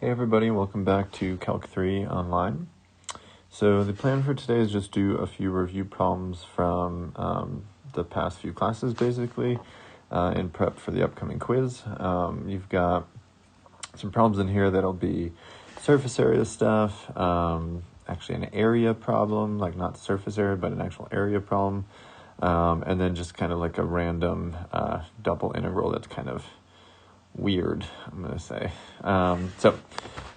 Hey everybody, welcome back to Calc 3 Online. So the plan for today is just do a few review problems from the past few classes basically in prep for the upcoming quiz. You've got some problems in here that'll be surface area stuff, actually an area problem, like not surface area but an actual area problem, and then just kind of like a random double integral that's kind of weird, I'm going to say. So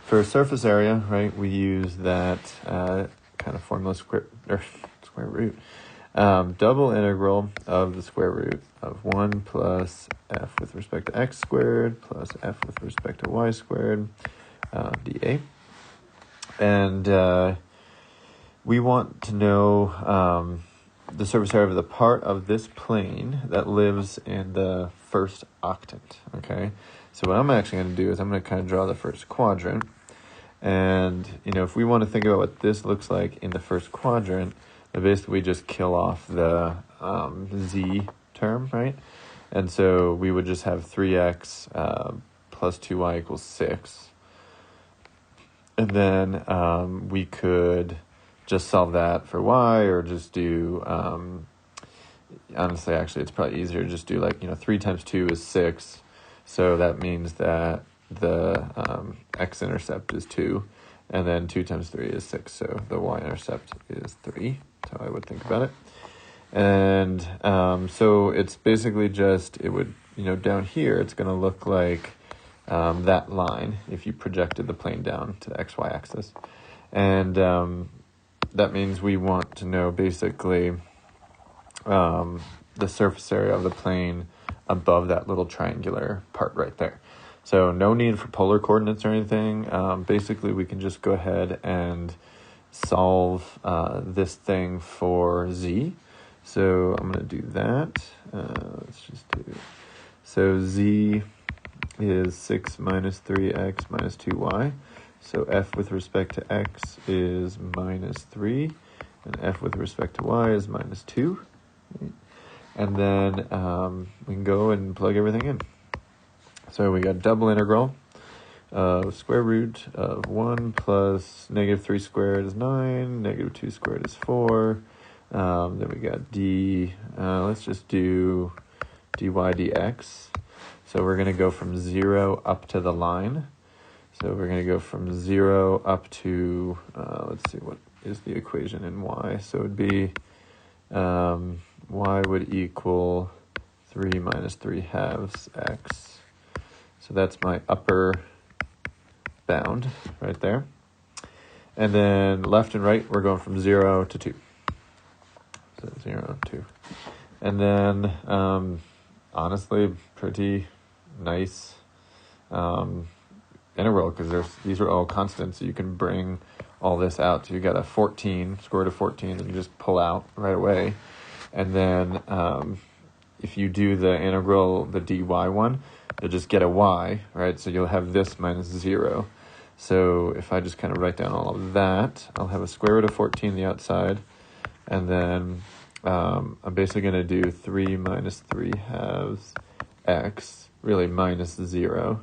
for surface area, right, we use that kind of formula square root. Double integral of the square root of 1 plus f with respect to x squared plus f with respect to y squared dA. And we want to know the surface area of the part of this plane that lives in the first octant, okay? So what I'm actually going to do is I'm going to kind of draw the first quadrant. And, if we want to think about what this looks like in the first quadrant, then basically we just kill off the z term, right? And so we would just have 3x plus 2y equals 6. And then we could just solve that for y, or just do, honestly, actually, it's probably easier to just do 3 times 2 is 6. So that means that the x-intercept is 2, and then 2 times 3 is 6. So the y-intercept is 3. That's how I would think about it. And so it's basically just, it would, down here, it's going to look like that line if you projected the plane down to the xy axis. And that means we want to know basically the surface area of the plane above that little triangular part right there. So no need for polar coordinates or anything. Basically, we can just go ahead and solve this thing for z. So I'm going to do that. Let's just do, so z is 6 minus 3x minus 2y. So f with respect to x is minus 3, and f with respect to y is minus 2. And then we can go and plug everything in. So we got double integral of square root of 1 plus negative 3 squared is 9, negative 2 squared is 4. Then we got d, let's just do dy dx. So we're going to go from 0 up to the line. So we're going to go from 0 up to, let's see, what is the equation in y? So it would be y would equal 3 minus 3 halves x. So that's my upper bound right there. And then left and right, we're going from 0 to 2. So 0, 2. And then, honestly, pretty nice integral, because these are all constants, so you can bring all this out. So you got a 14, square root of 14, and you just pull out right away. And then if you do the integral, the dy one, you'll just get a y, right? So you'll have this minus 0. So if I just kind of write down all of that, I'll have a square root of 14 on the outside. And then I'm basically going to do 3 minus 3 halves x, really minus 0,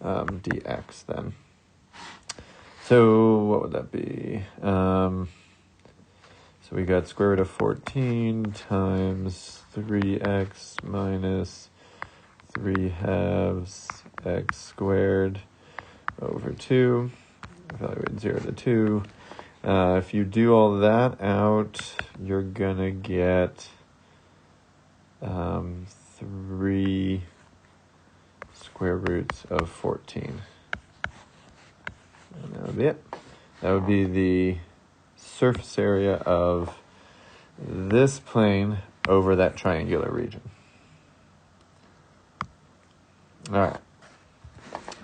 dx then. So what would that be? So we got square root of 14 times 3x minus 3 halves x squared over 2. Evaluate 0 to 2. If you do all that out, you're going to get 3 square roots of 14. And that would be it. That would be the surface area of this plane over that triangular region. All right.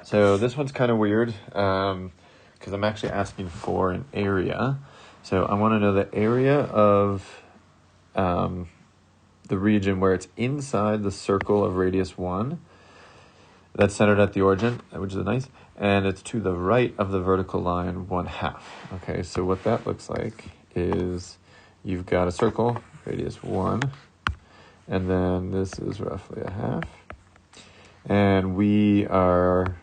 So this one's kind of weird because I'm actually asking for an area. So I want to know the area of the region where it's inside the circle of radius 1. That's centered at the origin, which is nice. And it's to the right of the vertical line 1/2. Okay, so what that looks like is you've got a circle, radius 1, and then this is roughly 1/2. And we are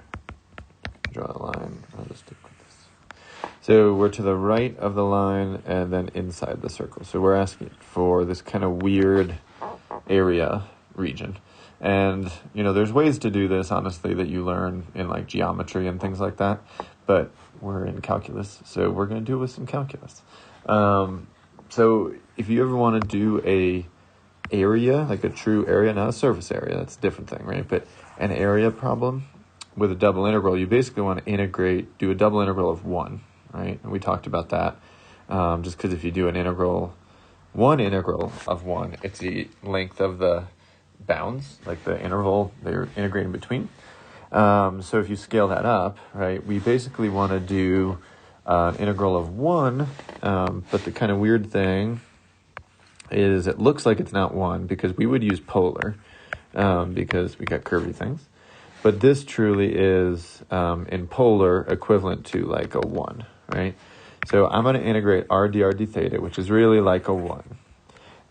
draw a line. I'll just stick with this. So we're to the right of the line and then inside the circle. So we're asking for this kind of weird area region. And, you know, there's ways to do this, honestly, that you learn in like geometry and things like that. But we're in calculus, so we're going to do it with some calculus. So if you ever want to do a area, like a true area, not a surface area, that's a different thing, right? But an area problem with a double integral, you basically want to do a double integral of 1, right? And we talked about that, just because if you do one integral of 1, it's the length of the bounds, like the interval they're integrating between. So if you scale that up, right, we basically want to do an integral of 1, but the kind of weird thing is it looks like it's not 1 because we would use polar because we got curvy things. But this truly is in polar equivalent to like a 1, right? So I'm going to integrate r d theta, which is really like a 1.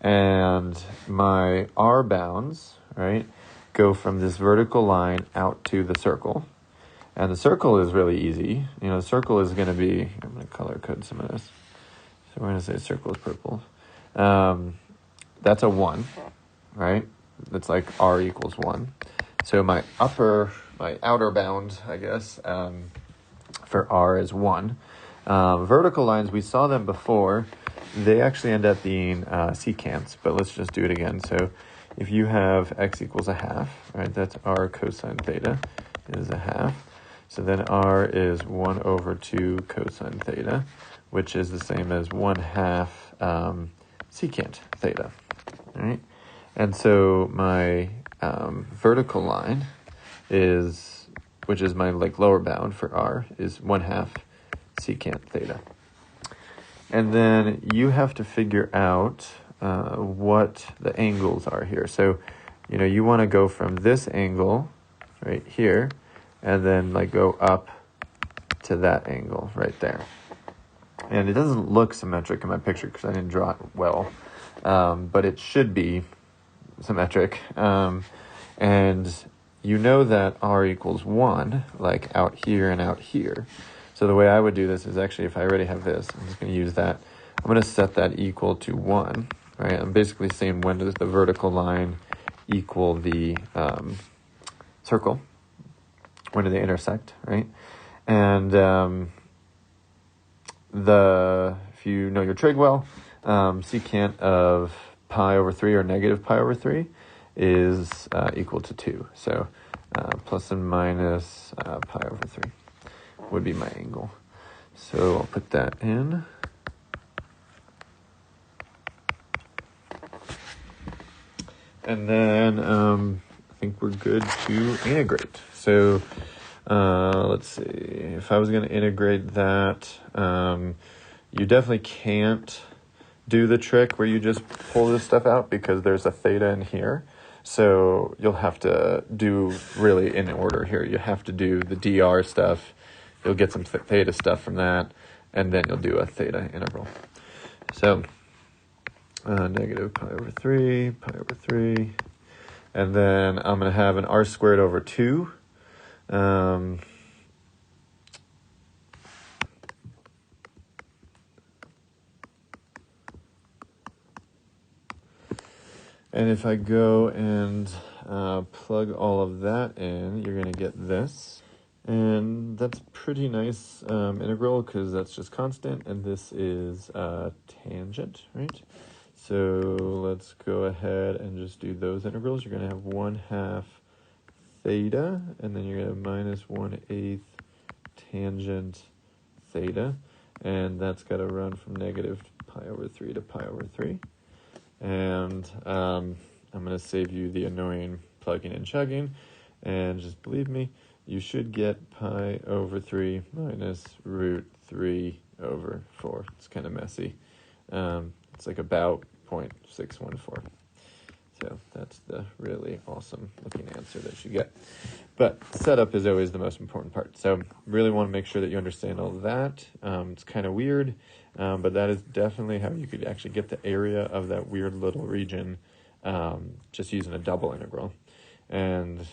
And my r bounds, right, go from this vertical line out to the circle. And the circle is really easy. You know, the circle is going to be, I'm going to color code some of this. So we're going to say circle is purple. That's a 1, right? That's like r equals 1. So my outer bound, I guess, for r is 1. Vertical lines, we saw them before. They actually end up being secants, but let's just do it again. So if you have x equals a half, right, that's r cosine theta is a half. So then r is 1 over 2 cosine theta, which is the same as 1/2 secant theta, right? And so my vertical line is, which is my like lower bound for r, is 1/2 secant theta. And then you have to figure out what the angles are here. So, you know, you want to go from this angle right here and then like go up to that angle right there. And it doesn't look symmetric in my picture because I didn't draw it well, but it should be symmetric. And you know that r equals 1, like out here and out here. So the way I would do this is actually, if I already have this, I'm just going to use that. I'm going to set that equal to 1, right? I'm basically saying when does the vertical line equal the circle? When do they intersect, right? And if you know your trig well, secant of pi over 3 or negative pi over 3 is equal to 2. So plus and minus pi over 3 would be my angle. So I'll put that in. And then I think we're good to integrate. So let's see. If I was going to integrate that, you definitely can't do the trick where you just pull this stuff out because there's a theta in here. So you'll have to do really in order here. You have to do the dr stuff. You'll get some theta stuff from that, and then you'll do a theta integral. So negative pi over 3, and then I'm going to have an r squared over 2. And if I go and plug all of that in, you're going to get this. And that's pretty nice integral because that's just constant, and this is tangent, right? So let's go ahead and just do those integrals. You're going to have 1/2 theta, and then you're going to have minus 1/8 tangent theta, and that's got to run from negative pi over 3 to pi over 3. And I'm going to save you the annoying plugging and chugging, and just believe me, you should get pi over 3 minus root 3 over 4. It's kind of messy. It's like about 0.614. So that's the really awesome looking answer that you get. But setup is always the most important part. So really want to make sure that you understand all of that. It's kind of weird, but that is definitely how you could actually get the area of that weird little region just using a double integral. And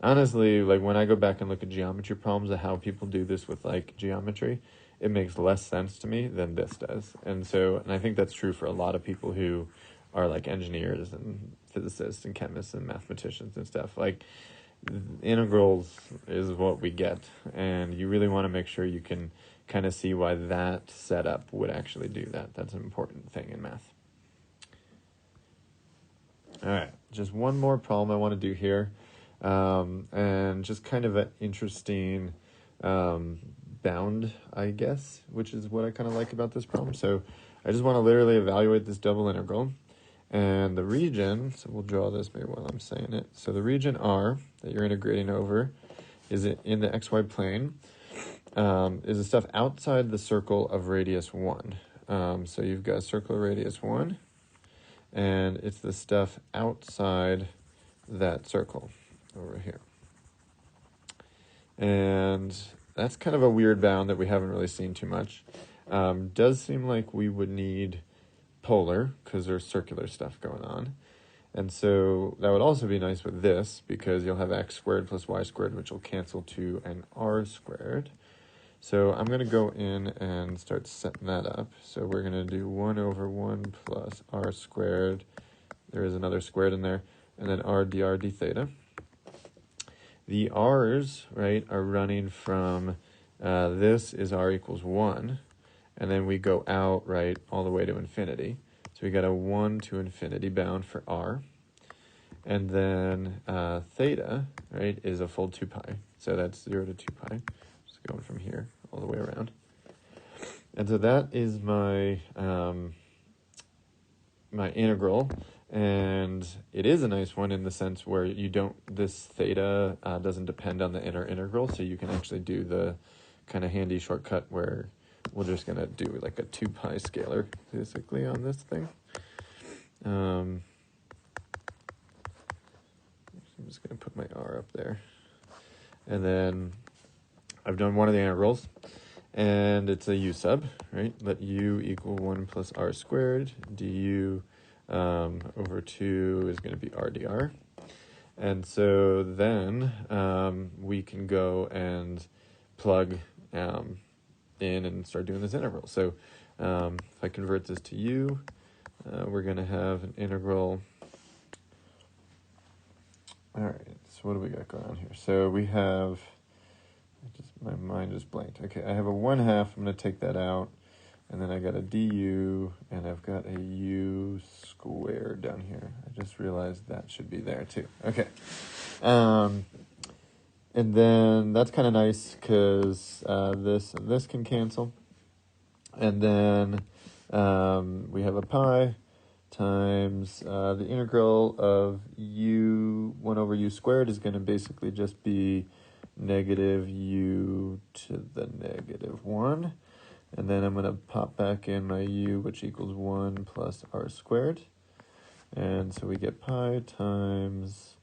honestly, like when I go back and look at geometry problems of how people do this with like geometry, it makes less sense to me than this does. And I think that's true for a lot of people who are like engineers and physicists and chemists and mathematicians and stuff. Like integrals is what we get, and you really want to make sure you can kind of see why that setup would actually do that. That's an important thing in math. All right, just one more problem I want to do here, and just kind of an interesting bound, I guess, which is what I kind of like about this problem. So I just want to literally evaluate this double integral. And the region, so we'll draw this maybe while I'm saying it. So the region R that you're integrating over is in the xy plane, is the stuff outside the circle of radius 1. So you've got a circle of radius 1, and it's the stuff outside that circle over here. And that's kind of a weird bound that we haven't really seen too much. Does seem like we would need polar because there's circular stuff going on. And so that would also be nice with this because you'll have x squared plus y squared, which will cancel to an r squared. So I'm going to go in and start setting that up. So we're going to do 1 over 1 plus r squared. There is another squared in there. And then r dr d theta. The r's, right, are running from this is r equals 1. And then we go out, right, all the way to infinity. So we got a 1 to infinity bound for r. And then theta, right, is a full 2 pi. So that's 0 to 2 pi. Just going from here all the way around. And so that is my my integral. And it is a nice one in the sense where this theta doesn't depend on the inner integral. So you can actually do the kind of handy shortcut where we're just going to do like a 2 pi scalar basically on this thing. I'm just going to put my r up there. And then I've done one of the integrals, and it's a u sub, right? Let u equal 1 plus r squared. Du over 2 is going to be r dr. And so then we can go and plug in and start doing this integral. So if I convert this to u, we're going to have an integral. All right, so what do we got going on here? So we have, my mind just blanked. Okay, I have a 1/2. I'm going to take that out. And then I got a du, and I've got a u squared down here. I just realized that should be there too. Okay. And then that's kind of nice because this and this can cancel. And then we have a pi times the integral of 1 over u squared is going to basically just be negative u to the negative 1. And then I'm going to pop back in my u, which equals 1 plus r squared. And so we get pi times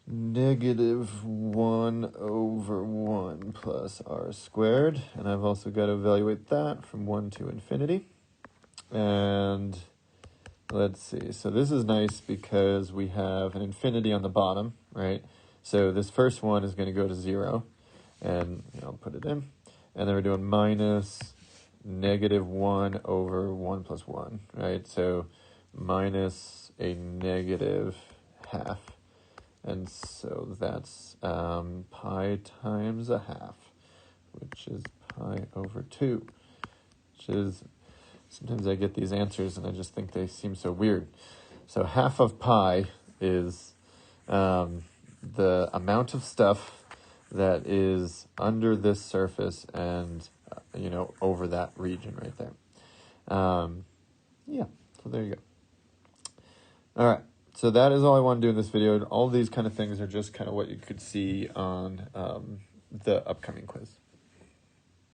negative 1 over 1 plus r squared. And I've also got to evaluate that from 1 to infinity. And let's see. So this is nice because we have an infinity on the bottom, right? So this first one is going to go to 0. And I'll put it in. And then we're doing minus negative 1 over 1 plus 1, right? So minus a negative half. And so that's pi times a half, which is pi over 2, which is, sometimes I get these answers and I just think they seem so weird. So half of pi is the amount of stuff that is under this surface and, over that region right there. Yeah, so there you go. All right, so that is all I want to do in this video. All these kind of things are just kind of what you could see on the upcoming quiz.